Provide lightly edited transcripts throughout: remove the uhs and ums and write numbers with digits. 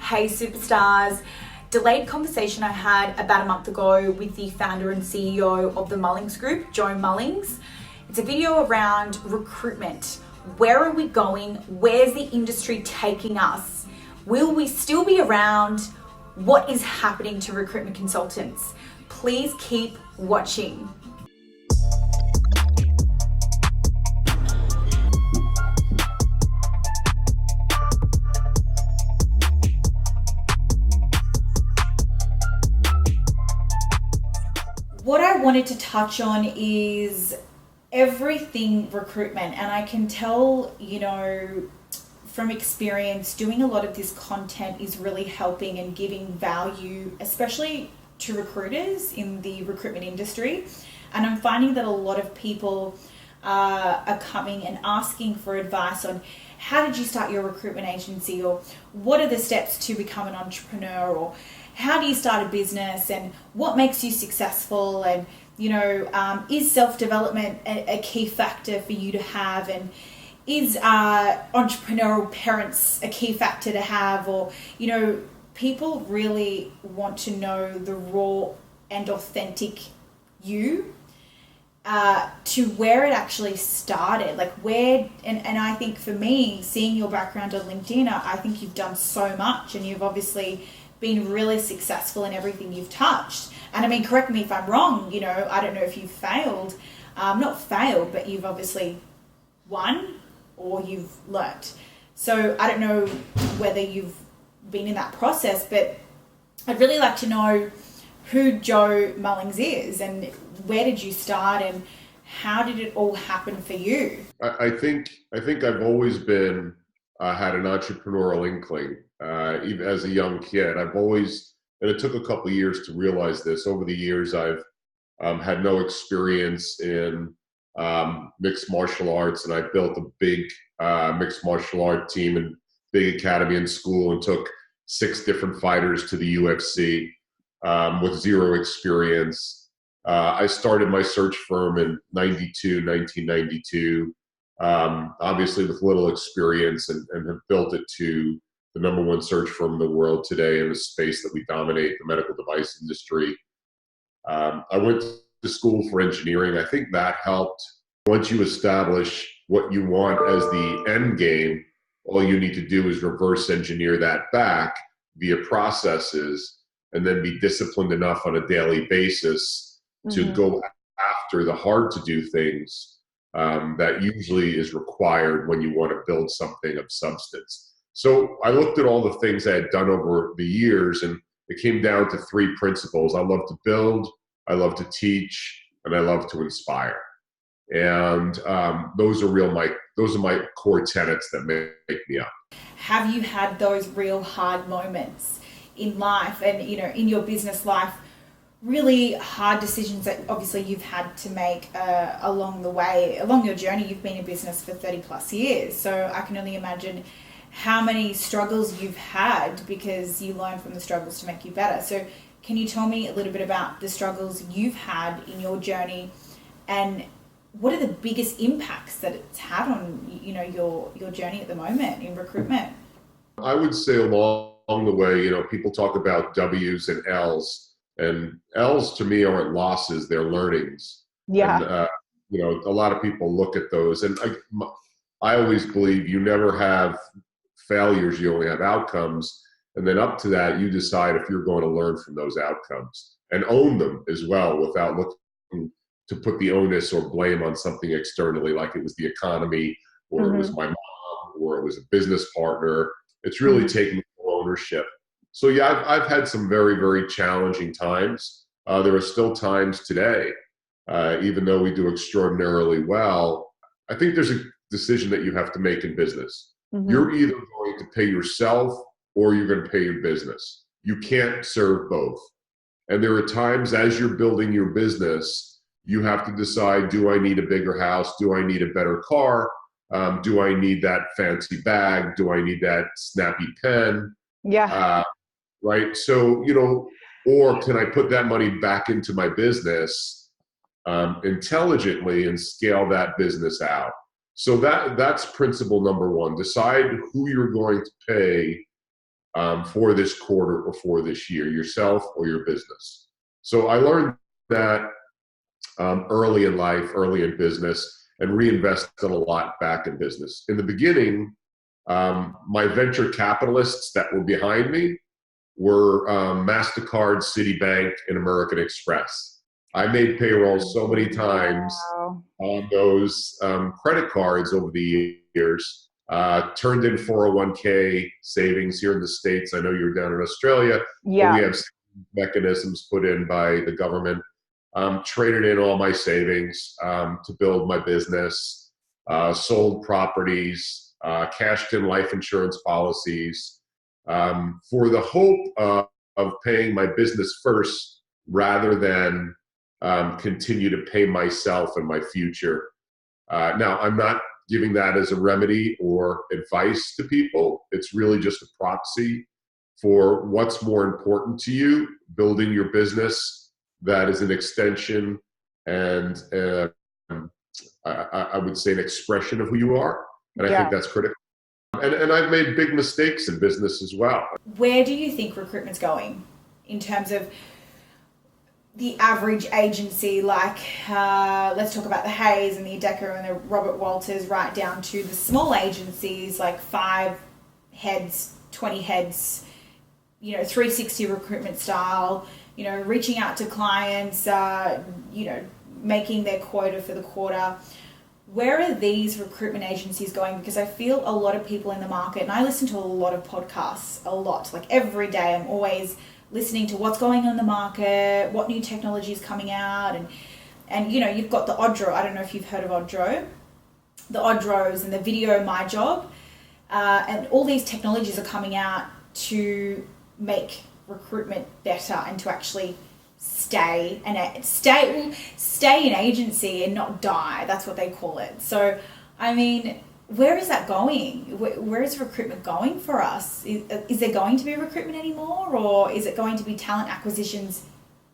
Hey superstars, delayed conversation I had about a month ago with the founder and CEO of the Mullings Group, Joe Mullings. It's a video around recruitment. Where are we going? Where's the industry taking us? Will we still be around? What is happening to recruitment consultants? Please keep watching. What I wanted to touch on is everything recruitment, and I can tell, from experience, doing a lot of this content is really helping and giving value, especially to recruiters in the recruitment industry. And I'm finding that a lot of people are coming and asking for advice on how did you start your recruitment agency, or what are the steps to become an entrepreneur, or how do you start a business, and what makes you successful, and is self-development a key factor for you to have, and is entrepreneurial parents a key factor to have, or people really want to know the raw and authentic you, to where it actually started, like where, and I think for me, seeing your background on LinkedIn, I think you've done so much, and you've obviously been really successful in everything you've touched. And I mean, correct me if I'm wrong, I don't know if you've failed, not failed, but you've obviously won or you've learnt. So I don't know whether you've been in that process, but I'd really like to know who Joe Mullings is, and where did you start, and how did it all happen for you? I think I've always been had an entrepreneurial inkling. Even as a young kid, I've always, and it took a couple of years to realize this. Over the years, I've had no experience in mixed martial arts, and I built a big mixed martial art team and big academy in school, and took 6 different fighters to the UFC with zero experience. I started my search firm in 1992, obviously with little experience, and have built it to the #1 search firm in the world today in the space that we dominate, the medical device industry. I went to school for engineering. I think that helped. Once you establish what you want as the end game, all you need to do is reverse engineer that back via processes, and then be disciplined enough on a daily basis to go after the hard to do things that usually is required when you want to build something of substance. So I looked at all the things I had done over the years, and it came down to 3 principles. I love to build, I love to teach, and I love to inspire. And those are my core tenets that make me up. Have you had those real hard moments in life, and in your business life, really hard decisions that obviously you've had to make along the way, along your journey? You've been in business for 30 plus years, so I can only imagine how many struggles you've had, because you learn from the struggles to make you better. So can you tell me a little bit about the struggles you've had in your journey, and what are the biggest impacts that it's had on your journey at the moment in recruitment? I would say along the way, people talk about W's and L's, and L's to me aren't losses, they're learnings. Yeah. And a lot of people look at those, and I always believe you never have failures, you only have outcomes. And then up to that, you decide if you're going to learn from those outcomes and own them as well, without looking to put the onus or blame on something externally, like it was the economy, or it was my mom, or it was a business partner. It's really taking full ownership. So yeah, I've had some very, very challenging times. There are still times today, even though we do extraordinarily well. I think there's a decision that you have to make in business. You're either going to pay yourself, or you're going to pay your business. You can't serve both. And there are times as you're building your business, you have to decide, do I need a bigger house? Do I need a better car? Do I need that fancy bag? Do I need that snappy pen? Yeah. Right. So, or can I put that money back into my business intelligently and scale that business out? So that's principle number 1. Decide who you're going to pay for this quarter or for this year, yourself or your business. So I learned that early in life, early in business, and reinvested a lot back in business. In the beginning, my venture capitalists that were behind me were MasterCard, Citibank, and American Express. I made payroll so many times on those credit cards over the years, turned in 401k savings here in the States. I know you're down in Australia, but we have mechanisms put in by the government. Traded in all my savings to build my business, sold properties, cashed in life insurance policies for the hope of paying my business first rather than continue to pay myself and my future. Now, I'm not giving that as a remedy or advice to people. It's really just a proxy for what's more important to you, building your business that is an extension and I would say an expression of who you are. And I think that's critical. And I've made big mistakes in business as well. Where do you think recruitment's going in terms of the average agency? Like, let's talk about the Hayes and the Adecco and the Robert Walters, right down to the small agencies like 5 heads, 20 heads, 360 recruitment style, reaching out to clients, making their quota for the quarter. Where are these recruitment agencies going? Because I feel a lot of people in the market, and I listen to a lot of podcasts, like every day. I'm always listening to what's going on in the market, what new technology is coming out, and you've got the Odro. I don't know if you've heard of Odro, the Odros and the Video My Job, and all these technologies are coming out to make recruitment better and to actually stay in agency and not die. That's what they call it. So, I mean, where is that going? Where is recruitment going for us? Is there going to be recruitment anymore, or is it going to be talent acquisitions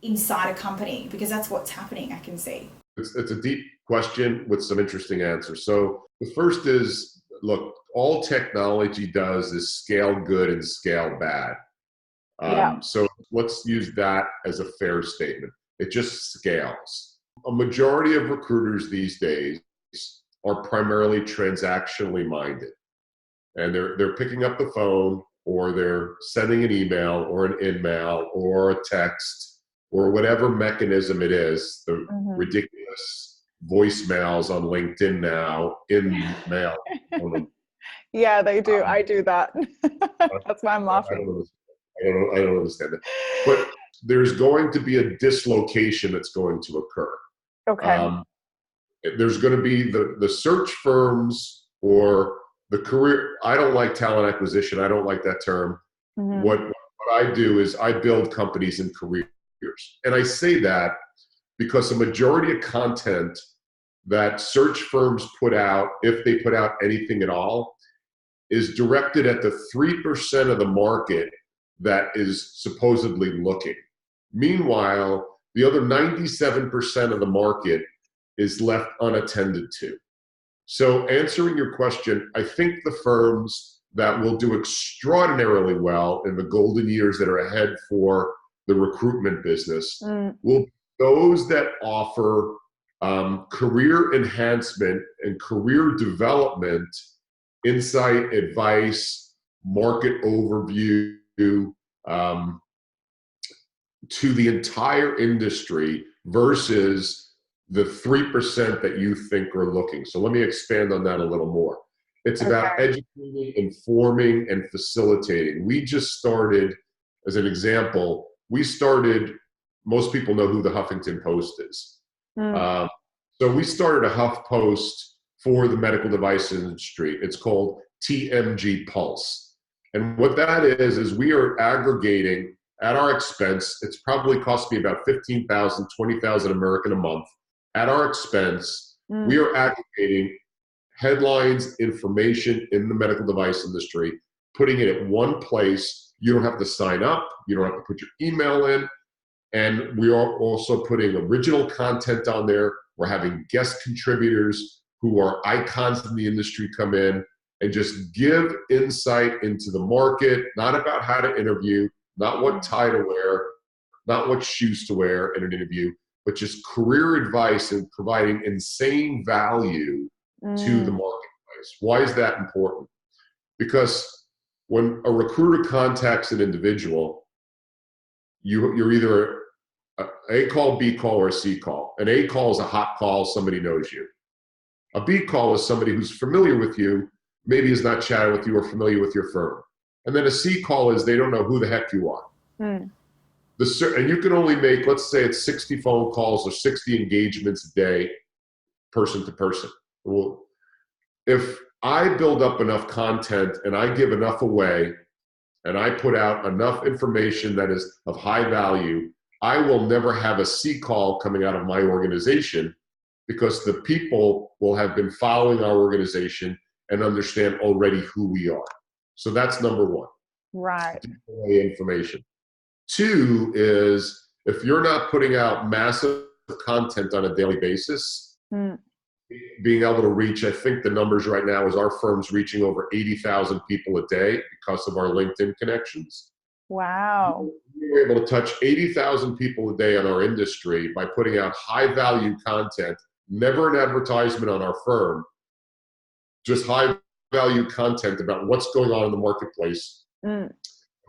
inside a company? Because that's what's happening, I can see. It's a deep question with some interesting answers. So the first is, look, all technology does is scale good and scale bad. So let's use that as a fair statement. It just scales. A majority of recruiters these days are primarily transactionally minded. And they're picking up the phone, or they're sending an email or an in-mail or a text or whatever mechanism it is, the ridiculous voicemails on LinkedIn now, in-mail. Yeah, they do. I do that. That's why I'm laughing. I don't understand that. But there's going to be a dislocation that's going to occur. Okay. There's going to be the search firms or the career. I don't like talent acquisition. I don't like that term. What I do is I build companies and careers. And I say that because the majority of content that search firms put out, if they put out anything at all, is directed at the 3% of the market that is supposedly looking. Meanwhile, the other 97% of the market is left unattended to. So answering your question, I think the firms that will do extraordinarily well in the golden years that are ahead for the recruitment business will be those that offer career enhancement and career development, insight, advice, market overview, to the entire industry versus the 3% that you think are looking. So let me expand on that a little more. It's about educating, informing, and facilitating. We just started, as an example, most people know who the Huffington Post is. So we started a Huff Post for the medical device industry. It's called TMG Pulse. And what that is we are aggregating at our expense. It's probably cost me about $15,000, $20,000 American a month. At our expense, we are aggregating headlines, information in the medical device industry, putting it at one place. You don't have to sign up. You don't have to put your email in. And we are also putting original content on there. We're having guest contributors who are icons in the industry come in and just give insight into the market, not about how to interview, not what tie to wear, not what shoes to wear in an interview, but just career advice and providing insane value to the marketplace. Why is that important? Because when a recruiter contacts an individual, you're either A call, B call, or a C call. An A call is a hot call, somebody knows you. A B call is somebody who's familiar with you, maybe is not chatting with you or familiar with your firm. And then a C call is they don't know who the heck you are. And you can only make, let's say it's 60 phone calls or 60 engagements a day, person to person. Well, if I build up enough content and I give enough away and I put out enough information that is of high value, I will never have a C call coming out of my organization because the people will have been following our organization and understand already who we are. So that's number one. Right. Information. Two is if you're not putting out massive content on a daily basis, being able to reach, I think the numbers right now is our firm's reaching over 80,000 people a day because of our LinkedIn connections. Wow. We're able to touch 80,000 people a day on our industry by putting out high value content, never an advertisement on our firm, just high value content about what's going on in the marketplace,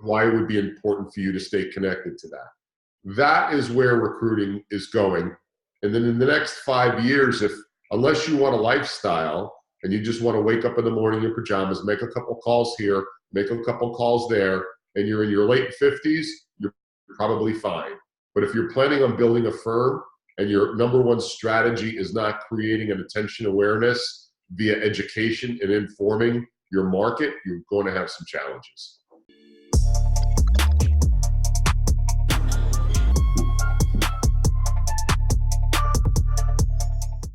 why it would be important for you to stay connected to that. That is where recruiting is going. And then in the next 5 years, unless you want a lifestyle and you just want to wake up in the morning in your pajamas, make a couple calls here, make a couple calls there, and you're in your late 50s, you're probably fine. But if you're planning on building a firm and your number one strategy is not creating an attention awareness via education and informing your market, you're going to have some challenges.